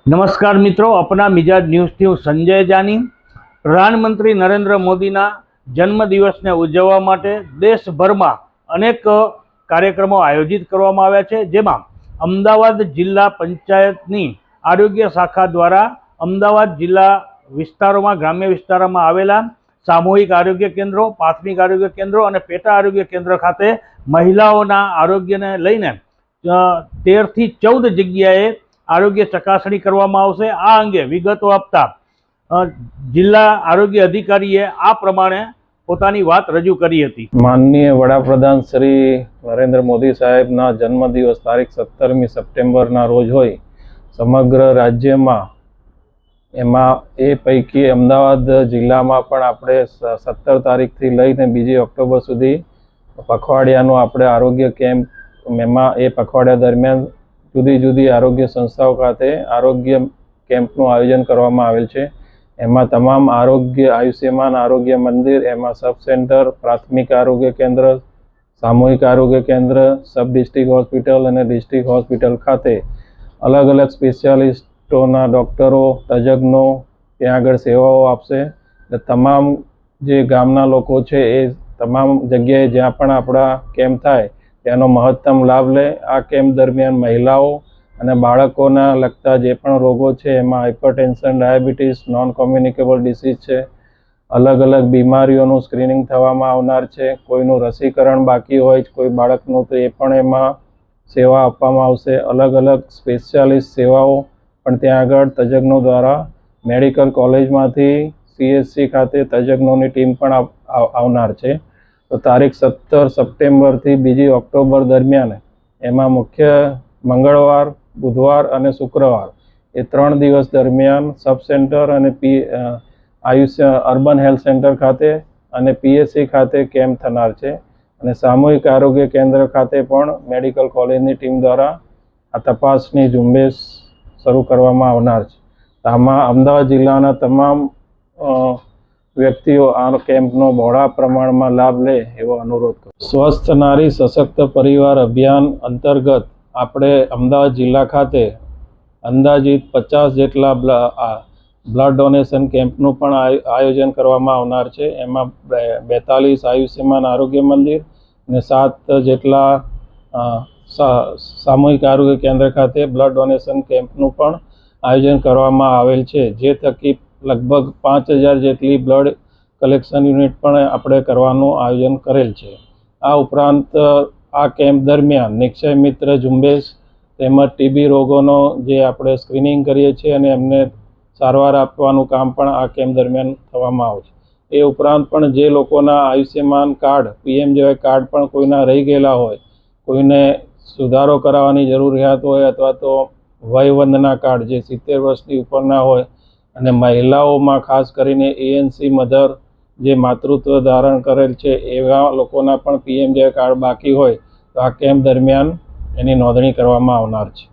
नमस्कार मित्रों, अपना मिजाज न्यूज़ थी हूँ संजय जानी। प्रधानमंत्री नरेंद्र मोदीना जन्मदिवसने उजववा माटे देशभरमा अनेक कार्यक्रमों आयोजित करवामां आव्या छे, जेमां अमदावाद जिल्ला पंचायतनी आरोग्य शाखा द्वारा अमदावाद जिल्ला विस्तारोमां ग्राम्य विस्तारोमां आवेला सामूहिक आरोग्य केन्द्रों, प्राथमिक आरोग्य केन्द्रों अने पेटा आरोग्य केन्द्र खाते महिलाओना आरोग्यने लईने 13 થી 14 जग्याए आरोग्य चकासणी करवामां आवशे। आ अंगे विगतो आपता जिल्ला आरोग्य अधिकारीए आ प्रमाणे पोतानी वात रजू करी हती। माननीय वडाप्रधान श्री नरेंद्र मोदी साहेबना जन्मदिवस तारीख 17મી સપ્ટેમ્બરના रोज होय समग्र राज्य में एमां ए पैकी अमदावाद जिल्ला में पण आपणे 17 तारीखथी लईने 2 ऑक्टोबर सुधी पखवाडियानो आपणे आरोग्य केम्प एमां ए पखवाडिया दरमियान जुदी जुदी आरोग्य संस्थाओं खाते आरोग्य केम्पનું आयोजन करवामां आवेल छे। एमां तमाम आरोग्य आयुष्यमान आरोग्य मंदिर एमां सब सेंटर, प्राथमिक आरोग्य केन्द्र, सामूहिक आरोग्य केन्द्र, सब डिस्ट्रिक्ट हॉस्पिटल और डिस्ट्रिक्ट हॉस्पिटल खाते अलग अलग स्पेशियालिस्टोना डॉक्टरों तज्ञों त्यां आगळ सेवाओं आपशे। तमाम जे गामना लोको छे ए तमाम जग्याए ज्यां पण आपणा केम्प थाय तेनो महत्तम लाभ ले। आ केम्प दरमियान महिलाओं अने बाळकोना लगता जे पण रोगों छे एमां हाइपरटेन्शन, डायबिटीज, नॉन कम्युनिकेबल डिसीज छे, अलग अलग बीमारीओनुं स्क्रीनिंग थवामां आवनार छे। कोईनुं रसीकरण बाकी होय कोई बाळकनुं तो ए पण एमां सेवा आपवामां आवशे। अलग अलग स्पेशियालिस्ट सेवाओं पण त्यां आगळ तज्ञों द्वारा मेडिकल कॉलेजमांथी CHC खाते तज्ञोनी टीम पण आवनार छे। तो तारीख 17 सप्टेम्बर थी 2 ऑक्टोबर दरमियान एमां मुख्य मंगळवार, बुधवार और शुक्रवार ए 3 दिवस दरमियान सब सेंटर और आयुष्य अर्बन हेल्थ सेंटर खाते और PHC खाते केम्प थनार छे अने सामूहिक आरोग्य केन्द्र खाते पण मेडिकल कॉलेजनी टीम द्वारा आ तपासनी झुंबेश शरू करवामां आवनार छे। आमां अमदावाद जिल्लाना तमाम व्यक्तिओ आ केम्पनो बहोळा प्रमाणमां लाभ ले एवो अनुरोध करूं। स्वस्थ नारी सशक्त परिवार अभियान अंतर्गत आपणे अमदावाद जिल्ला खाते अंदाजित 50 जेटला ब्लड डोनेशन केम्पनुं पण आयोजन करवामां आवनार छे। एमां 42 आयुष्यमान आरोग्य मंदिर ने 7 जेटला सामूहिक आरोग्य केन्द्र खाते ब्लड डोनेशन केम्पनुं पण आयोजन करवामां आवेल छे, जे थकी लगभग 5000 जेटली ब्लड कलेक्शन यूनिट पण आपणे करवानुं आयोजन करेल छे। आ उपरांत आ केम्प दरमियान निक्षय मित्र झुंबेश તેમજ TB रोगोनो जे आपणे स्क्रीनिंग करीए छीए अने एमने सारवार आपवानुं काम पण आ केम्प दरमियान थवामां आवशे। ए उपरांत पण जे लोकोना आयुष्यमान कार्ड PMJY कार्ड पण कोईना रही गेला होय, कोईने सुधारो कराववानी जरूरियात होय अथवा तो वयवंदना कार्ड जे 70 वर्षनी उपरना होय अने महिलाओमां खास करीने ANC मधर जे मातृत्व धारण करेल छे एवा लोकोना पण PMJY कार्ड बाकी होय तो आ केम्प दरमियान एनी नोंधणी करवामां आवनार छे।